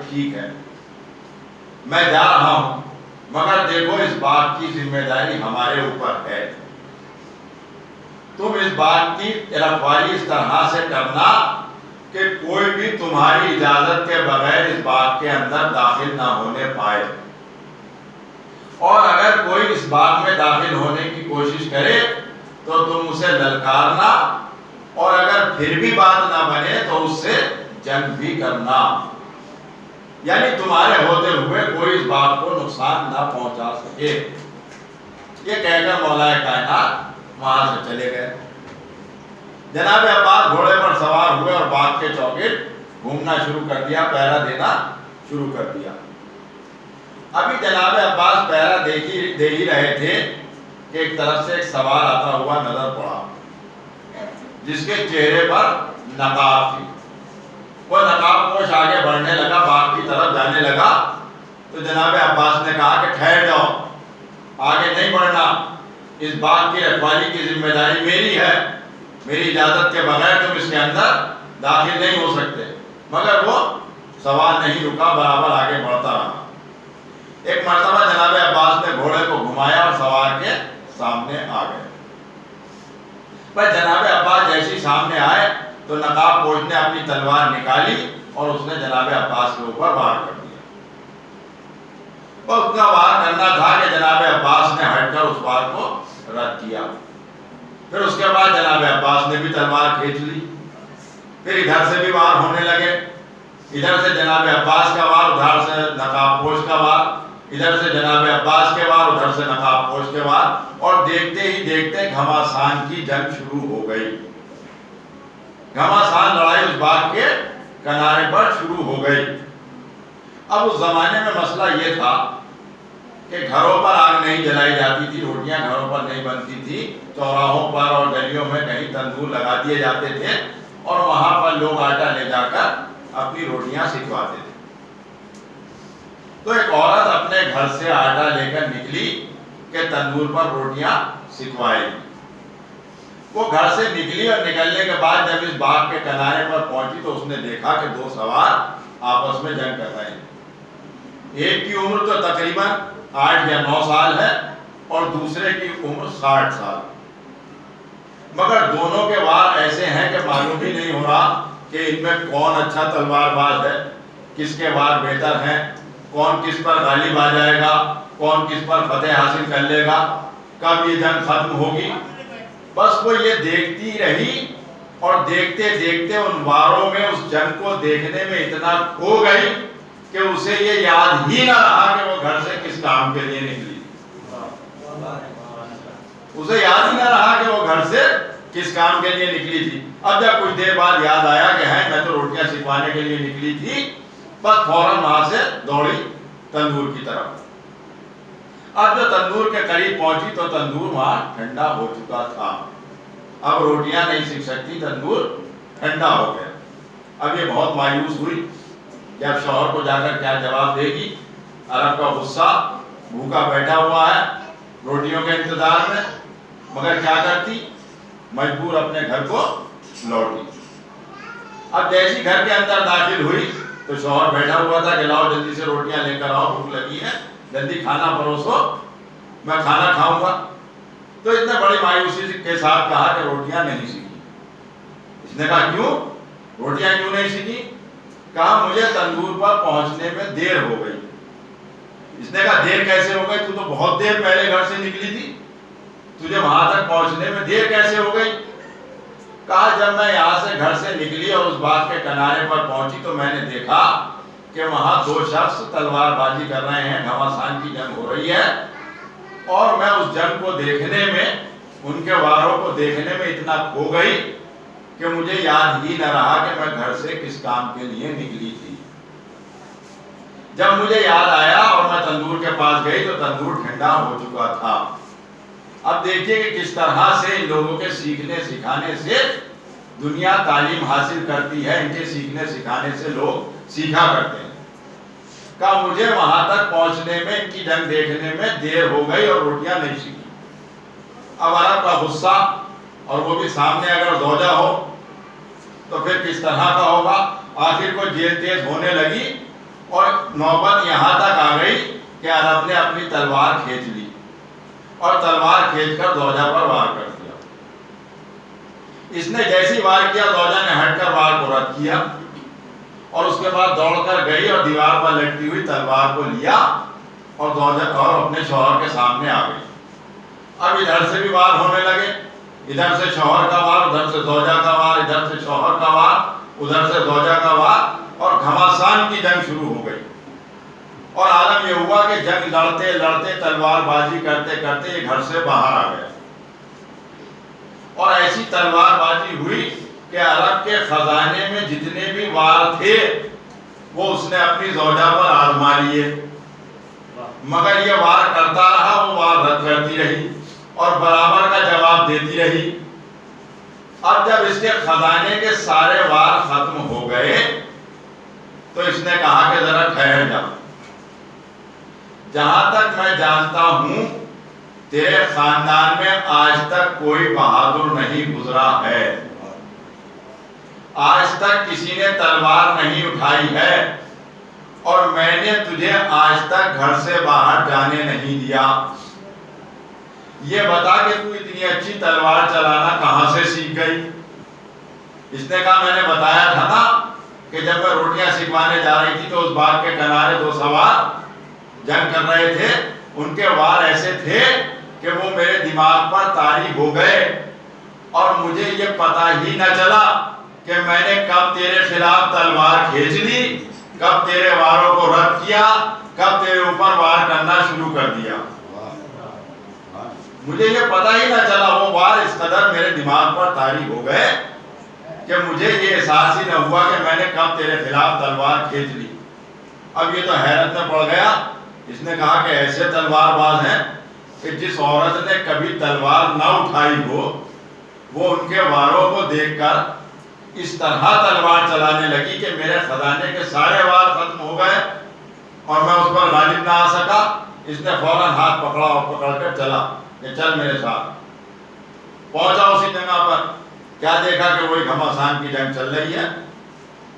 ٹھیک ہے میں جا رہا ہوں، مگر دیکھو اس بات کی ذمہ داری ہمارے اوپر ہے، تم اس بات کی رکھوالی اس طرح سے کرنا کہ کوئی بھی تمہاری اجازت کے بغیر اس باغ کے اندر داخل نہ ہونے پائے، اور اگر کوئی اس باغ میں داخل ہونے کی کوشش کرے تو تم اسے للکارنا، اور اگر پھر بھی بات نہ بنے تو اس سے جنگ بھی کرنا، یعنی تمہارے ہوتے ہوئے کوئی اس باغ کو نقصان نہ پہنچا سکے۔ یہ کہہ کر مولا کائنات وہاں سے چلے گئے۔ جناب عباس گھوڑے پر سوار ہوئے اور باغ کے چوگٹ گھومنا شروع کر دیا، پہرا دینا شروع کر دیا۔ ابھی جناب عباس پہرا دے ہی رہے تھے کہ ایک طرف سے ایک سوار آتا ہوا نظر پڑا جس کے چہرے پر نقاب تھی۔ وہ نقاب پوش آگے بڑھنے لگا، باغ کی طرف جانے لگا، تو جناب عباس نے کہا کہ ٹھہر جاؤ، آگے نہیں بڑھنا، اس باغ کی رکھوالی کی ذمہ داری میری ہے، میری اجازت کے بغیر تم اس کے اندر داخل نہیں ہو سکتے۔ مگر وہ سوار نہیں رکا، برابر آگے بڑھتا رہا۔ ایک مرتبہ جناب عباس نے گھوڑے کو گھمایا اور سوار کے سامنے آ گئے۔ پر جناب عباس جیسی سامنے آئے تو نقاب پوش نے اپنی تلوار نکالی اور اس نے جناب عباس کے اوپر وار کر دیا۔ اور اتنا وار کرنا تھا کہ جناب عباس نے ہٹ کر اس وار کو رد کیا۔ پھر اس کے بعد جناب عباس نے بھی تلوار کھینچ لی، پھر ادھر سے بھی وار ہونے لگے، ادھر سے جناب عباس کا وار، ادھر سے نقاب پوش کا وار، ادھر سے جناب عباس کے وار، ادھر سے نقاب پوش کے وار، اور دیکھتے ہی دیکھتے گھماسان کی جنگ شروع ہو گئی۔ گھماسان لڑائی اس باغ کے کنارے پر شروع ہو گئی۔ اب اس زمانے میں مسئلہ یہ تھا کہ گھروں پر آگ نہیں جلائی جاتی تھی، روٹیاں گھروں پر نہیں بنتی تھی، چوراہوں پر اور گلیوں میں کہیں تندور لگا دیے جاتے تھے اور وہاں پر لوگ آٹا لے جا کر اپنی روٹیاں سکھواتے تھے۔ تو ایک عورت اپنے گھر سے آٹا لے کر نکلی کہ تندور پر روٹیاں سکھوائے گی۔ وہ گھر سے نکلی اور نکلنے کے بعد جب اس باغ کے کنارے پر پہنچی تو اس نے دیکھا کہ دو سوار آپس میں جنگ کر رہے ہیں۔ ایک کی عمر تو تقریباً 8 یا 9 سال ہے اور دوسرے کی عمر 60 سال، مگر دونوں کے وار ایسے ہیں کہ معلوم ہی نہیں ہو رہا کہ ان میں کون اچھا تلوار باز ہے، کس کے وار بہتر ہیں، کون کس پر غالب آ جائے گا، کون کس پر فتح حاصل کر لے گا، کب یہ جنگ ختم ہوگی۔ بس وہ یہ دیکھتی رہی اور دیکھتے دیکھتے ان واروں میں اس جنگ کو دیکھنے میں اتنا کھو گئی کہ اسے یہ یاد ہی نہ رہا کہ وہ گھر سے کس کام کے لیے نکلی، اسے یاد ہی نہ رہا کہ وہ گھر سے کس کام کے لیے نکلی تھی۔ اب جب کچھ دیر بعد یاد آیا کہ ہے میں تو روٹیاں سکھوانے کے لیے نکلی تھی، بس فوراً وہاں سے دوڑی تندور کی طرف۔ اب جو تندور کے قریب پہنچی تو تندور وہاں ٹھنڈا ہو چکا تھا، اب روٹیاں نہیں سیکھ سکتی، تندور ٹھنڈا ہو گیا۔ اب یہ بہت مایوس ہوئی کہ اب شوہر کو جا کر کیا جواب دے گی، عرب کا غصہ، بھوکا بیٹھا ہوا ہے روٹیوں کے انتظار میں، مگر کیا کرتی، مجبور اپنے گھر کو لوٹی۔ اب جیسی گھر کے اندر داخل ہوئی تو شوہر بیٹھا ہوا تھا کہ لاؤ جلدی سے روٹیاں لے کر آؤ، بھوک لگی ہے، جلدی کھانا پروسو، میں کھانا کھاؤں گا۔ تو اس نے بڑی مایوسی کے ساتھ کہا کہ روٹیاں نہیں سیکھی۔ اس نے کہا کیوں، روٹیاں کیوں نہیں سیکھی؟ کہا مجھے تندور پر پہنچنے میں دیر ہو گئی۔ اس نے کہا دیر کیسے ہو گئی، تو بہت دیر پہلے گھر سے نکلی تھی، تجھے وہاں تک پہنچنے میں دیر کیسے ہو گئی؟ کہا جب میں یہاں سے گھر سے نکلی اور اس باغ کے کنارے پر پہنچی تو میں نے دیکھا کہ وہاں دو شخص تلوار بازی کر رہے ہیں، گھماسان کی جنگ ہو رہی ہے، اور میں اس جنگ کو دیکھنے میں، ان کے واروں کو دیکھنے میں اتنا کھو گئی کہ مجھے یاد ہی نہ رہا کہ میں گھر سے کس کام کے لیے نکلی تھی۔ جب مجھے یاد آیا اور میں تندور کے پاس گئی تو تندور ٹھنڈا ہو چکا تھا۔ اب دیکھیے کہ کس طرح سے ان لوگوں کے سیکھنے سکھانے سے دنیا تعلیم حاصل کرتی ہے، ان کے سیکھنے سکھانے سے لوگ سیکھا کرتے ہیں۔ کہا مجھے وہاں تک پہنچنے میں، ان کی جنگ دیکھنے میں دیر ہو گئی اور روٹیاں نہیں سیکھی۔ اب عرب کا غصہ، اور وہ بھی سامنے اگر زوجہ ہو تو پھر کس طرح کا ہوگا۔ آخر کو جیل تیز ہونے لگی نوبت یہاں تک آ گئی کہ عرب نے اپنی تلوار کھینچ لی اور تلوار کھینچ کر زوجہ پر وار کر دیا۔ اس نے جیسی وار کیا زوجہ نے ہٹ کر وار کو رد کیا اور اس کے بعد دوڑ کر گئی اور دیوار پر لٹکی ہوئی تلوار کو لیا اور زوجہ اور اپنے شوہر کے سامنے آ گئی۔ اب ادھر سے بھی وار ہونے لگے، ادھر سے شوہر کا وار، ادھر سے زوجہ کا وار، ادھر سے شوہر کا وار، ادھر سے زوجہ کا وار، اور گھماسان کی جنگ شروع ہو گئی۔ اور عالم یہ ہوا کہ جنگ لڑتے لڑتے تلوار بازی کرتے کرتے یہ گھر سے باہر آ گیا، اور ایسی تلوار بازی ہوئی کہ عرب کے خزانے میں جتنے بھی وار تھے وہ اس نے اپنی زوجہ پر آزما لیے، مگر یہ وار کرتا رہا، وہ وار رد کرتی رہی اور برابر کا جواب دیتی رہی۔ اب جب اس کے خزانے کے سارے وار ختم ہو گئے تو اس نے کہا کہ ذرا ٹھہر جا، جہاں تک میں جانتا ہوں تیرے خاندان میں آج تک کوئی بہادر نہیں گزرا ہے، آج تک کسی نے تلوار نہیں اٹھائی ہے، اور میں نے تجھے آج تک گھر سے باہر جانے نہیں دیا، یہ بتا کہ تو اتنی اچھی تلوار چلانا کہاں سے سیکھ گئی؟ اس نے کہا میں نے بتایا تھا نا کہ جب میں روٹیاں سکھوانے جا رہی تھی تو اس باغ کے کنارے دو سوار جنگ کر رہے تھے، ان کے وار ایسے تھے کہ وہ میرے دماغ پر طاری ہو گئے اور مجھے یہ پتہ ہی نہ چلا کہ میں نے کب تیرے خلاف تلوار کھینچ لی، کب تیرے واروں کو رد کیا، کب تیرے اوپر وار کرنا شروع کر دیا، مجھے یہ پتہ ہی نہ چلا، وہ وار اس قدر میرے دماغ پر طاری ہو گئے کہ مجھے یہ احساس ہی نہ ہوا کہ میں نے کب تیرے خلاف تلوار کھینچ لی۔ اب یہ تو حیرت میں پڑ گیا، اس نے کہا کہ ایسے تلوار باز ہیں کہ جس عورت نے کبھی تلوار نہ اٹھائی ہو وہ ان کے واروں کو دیکھ کر اس طرح تلوار چلانے لگی کہ میرے خزانے کے سارے وار ختم ہو گئے اور میں اس پر غالب نہ آ سکا۔ اس نے فوراً ہاتھ پکڑا اور پکڑ کر چلا کہ چل میرے ساتھ۔ پہنچا اسی جگہ پر، کیا دیکھا کہ وہی گھماسان کی جنگ چل رہی ہے،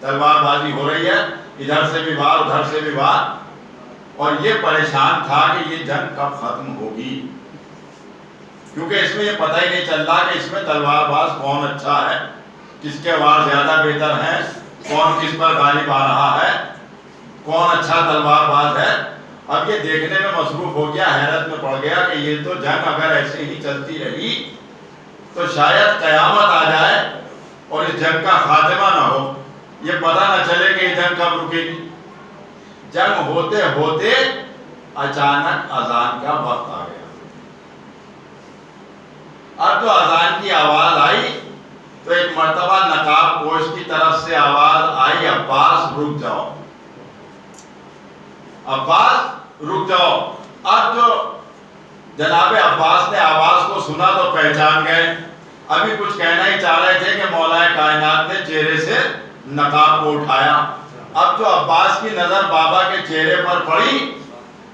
تلوار بازی ہو رہی ہے، ادھر سے بھی وار ادھر سے بھی وار، اور یہ پریشان تھا کہ یہ جنگ کب ختم ہوگی، کیونکہ اس میں یہ پتہ ہی نہیں چل رہا کہ اس میں تلوار باز کون اچھا ہے، کس کے وار زیادہ بہتر ہیں، کون کس پر غالب آ رہا ہے، کون اچھا تلوار باز ہے۔ اب یہ دیکھنے میں مصروف ہو گیا، حیرت میں پڑ گیا کہ یہ تو جنگ اگر ایسے ہی چلتی رہی تو شاید قیامت آ جائے اور اس جنگ کا خاتمہ نہ ہو، یہ پتہ نہ چلے کہ یہ جنگ کب رکے گی۔ جنگ ہوتے ہوتے اچانک اذان کا وقت آ گیا۔ اب تو اذان کی آواز آئی تو ایک مرتبہ نقاب پوش کی طرف سے آواز آئی، عباس رک جاؤ، عباس رک جاؤ۔ اب جو جناب عباس نے آواز کو سنا تو پہچان گئے، ابھی کچھ کہنا ہی چاہ رہے تھے کہ مولا کائنات نے چہرے سے نقاب کو اٹھایا۔ اب جو عباس کی نظر بابا کے چہرے پر پڑی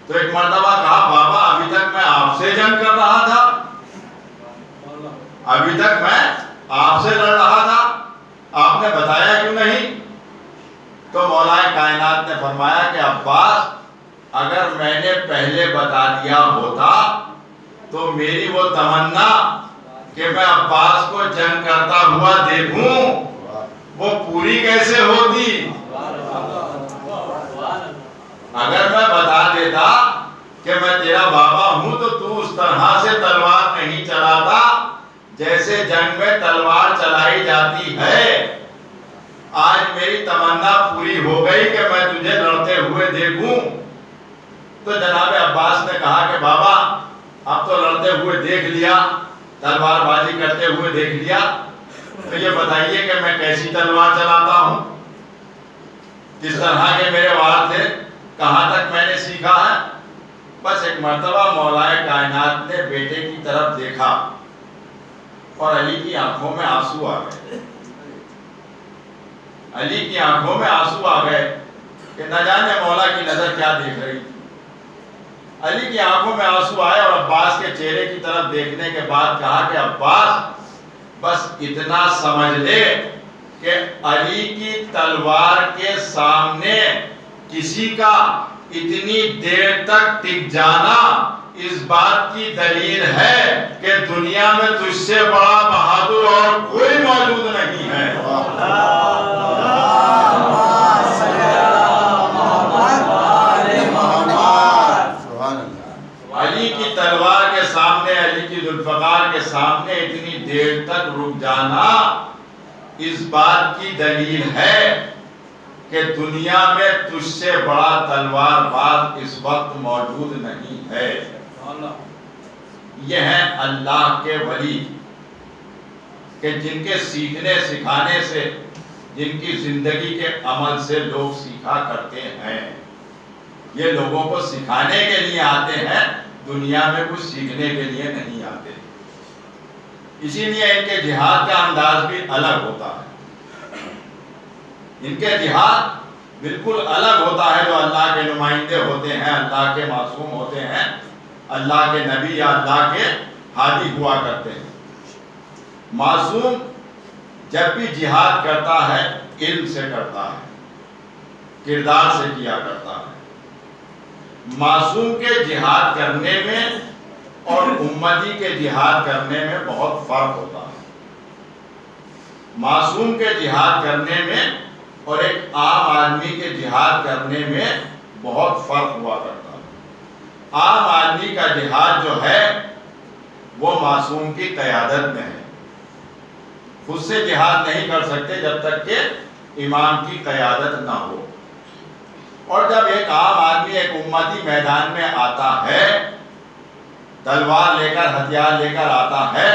تو ایک مرتبہ کہا، بابا ابھی تک میں آپ سے جنگ کر رہا تھا، ابھی تک میں آپ سے لڑ رہا تھا، آپ نے بتایا کیوں نہیں؟ تو مولا کائنات نے فرمایا کہ عباس اگر میں نے پہلے بتا دیا ہوتا تو میری وہ تمنا کہ میں عباس کو جنگ کرتا ہوا دیکھوں وہ پوری کیسے ہوتی؟ اگر میں بتا دیتا کہ میں تیرا بابا ہوں تو اس طرح سے تلوار نہیں چلاتا جیسے جنگ میں تلوار چلائی جاتی ہے۔ آج میری تمنا پوری ہو گئی کہ میں تجھے لڑتے ہوئے دیکھوں۔ تو جناب عباس نے کہا کہ بابا اب تو لڑتے ہوئے دیکھ لیا، تلوار بازی کرتے ہوئے دیکھ لیا، تو یہ بتائیے کہ میں کیسی تلوار چلاتا ہوں، کس طرح کے میرے وار تھے، کہاں تک میں نے سیکھا ہے؟ بس ایک مرتبہ مولا کائنات نے بیٹے کی طرف دیکھا اور علی کی آنکھوں میں آنسو آ گئے، علی کی آنکھوں میں آنسو آ گئے کہ نہ جانے مولا کی نظر کیا دیکھ رہی تھی۔ علی کی آنکھوں میں آنسو آئے اور عباس کے چہرے کی طرف دیکھنے کے بعد کہا کہ عباس بس اتنا سمجھ لے کہ علی کی تلوار کے سامنے کسی کا اتنی دیر تک ٹک جانا اس بات کی دلیل ہے کہ دنیا میں تجھ سے بڑا بہادر اور کوئی موجود نہیں ہے۔ علی کی تلوار کے سامنے، علی کی ذوالفقار کے سامنے اتنی دیر تک رک جانا اس بات کی دلیل ہے کہ دنیا میں تجھ سے بڑا تلوار باز اس وقت موجود نہیں ہے۔ یہ ہیں اللہ کے ولی کہ جن کے سیکھنے سکھانے سے، جن کی زندگی کے عمل سے لوگ سیکھا کرتے ہیں۔ یہ لوگوں کو سکھانے کے لیے آتے ہیں، دنیا میں کچھ سیکھنے کے لیے نہیں آتے۔ اسی لیے ان کے جہاد کا انداز بھی الگ ہوتا ہے۔ ان کے جہاد بالکل الگ ہوتا ہے۔ جو اللہ کے نمائندے ہوتے ہیں، اللہ کے معصوم ہوتے ہیں، اللہ کے نبی یا اللہ کے ہادی ہوا کرتے ہیں۔ معصوم جب بھی جہاد کرتا ہے علم سے کرتا ہے، کردار سے کیا کرتا ہے۔ معصوم کے جہاد کرنے میں اور امتی کے جہاد کرنے میں بہت فرق ہوتا ہے۔ معصوم کے جہاد کرنے میں اور ایک عام آدمی کے جہاد کرنے میں بہت فرق ہوا کرتا ہے۔ عام آدمی کا جہاد جو ہے وہ معصوم کی قیادت میں ہے۔ خود سے جہاد نہیں کر سکتے جب تک کہ امام کی قیادت نہ ہو۔ اور جب ایک عام آدمی، ایک امتی میدان میں آتا ہے، تلوار لے کر، ہتھیار لے کر آتا ہے،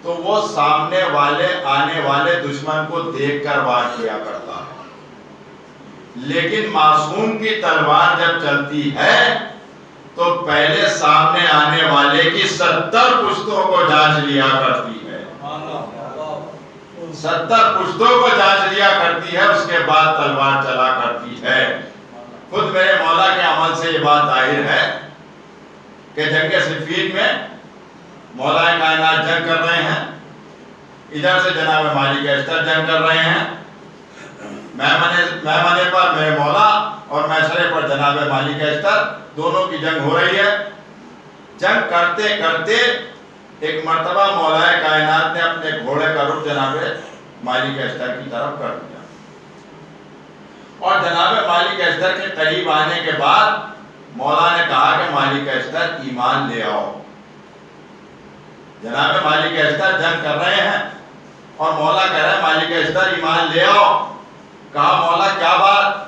تو وہ سامنے والے آنے والے دشمن کو دیکھ کر وار کیا کرتا ہے۔ لیکن معصوم کی تلوار جب چلتی ہے تو پہلے سامنے آنے والے کی 70 پشتوں کو جانچ لیا کرتی ہے۔ 70 پشتوں کو جانچ لیا کرتی ہے، اس کے بعد تلوار چلا کرتی ہے۔ خود میرے مولا کے عمل سے یہ بات ظاہر ہے کہ جنگ صفین میں مولا کائنات جنگ کر رہے ہیں، ادھر سے جناب مالک اشتر جنگ کر رہے ہیں، میمنے پر میرے مولا اور میسرے پر جناب مالک اشتر، دونوں کی جنگ ہو رہی ہے۔ جنگ کرتے کرتے ایک مرتبہ مولا کائنات نے اپنے گھوڑے کا رخ جناب مالک اشتر کی طرف کر دیا، اور جناب مالک اشتر کے قریب آنے کے بعد مولا نے کہا کہ مالک اشتر ایمان لے آؤ۔ جناب مالک اشتر جنگ کر رہے ہیں اور مولا کہہ رہے ہیں مالک اشتر ایمان لے آؤ۔ کہا مولا کیا بات؟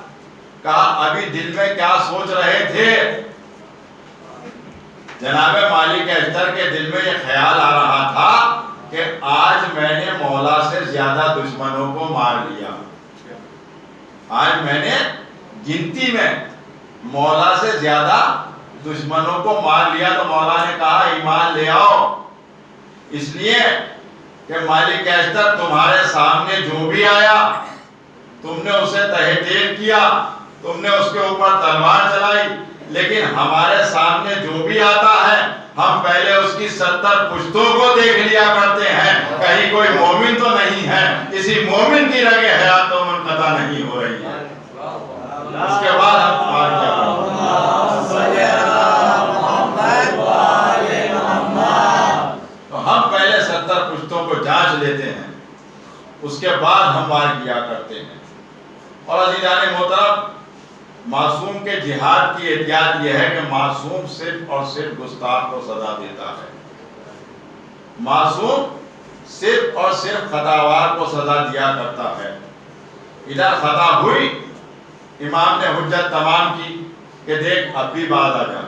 کہا ابھی دل میں کیا سوچ رہے تھے؟ جناب مالک اشتر کے دل میں یہ خیال آ رہا تھا کہ آج میں نے مولا سے زیادہ دشمنوں کو مار لیا، آج میں نے گنتی میں مولا سے زیادہ دشمنوں کو مار لیا۔ تو مولا نے کہا ایمان لے آؤ، اس لیے کہ مالک اشتر تمہارے سامنے جو بھی آیا تم نے اسے تحقیر کیا، تم نے اس کے اوپر تلوار چلائی، لیکن ہمارے سامنے جو بھی آتا ہے ہم پہلے اس کی 70 پشتوں کو دیکھ لیا کرتے ہیں، کہیں کوئی مومن تو نہیں ہے، کسی مومن کی رگ حیات تو منقطع نہیں ہو رہی ہے، اس کے بعد ہم تمہاری کیا کریں۔ تو ہم پہلے 70 پشتوں کو جانچ لیتے ہیں، اس کے بعد ہم وار کیا کرتے ہیں۔ اور عزیزان محترم، معصوم کے جہاد کی احتیاط یہ ہے کہ معصوم صرف اور صرف گستاخ کو سزا دیتا ہے۔ معصوم صرف اور صرف خطاوار کو سزا دیا کرتا ہے۔ ادھر خطا ہوئی، امام نے حجت تمام کی کہ دیکھ اب بھی باز آ جا۔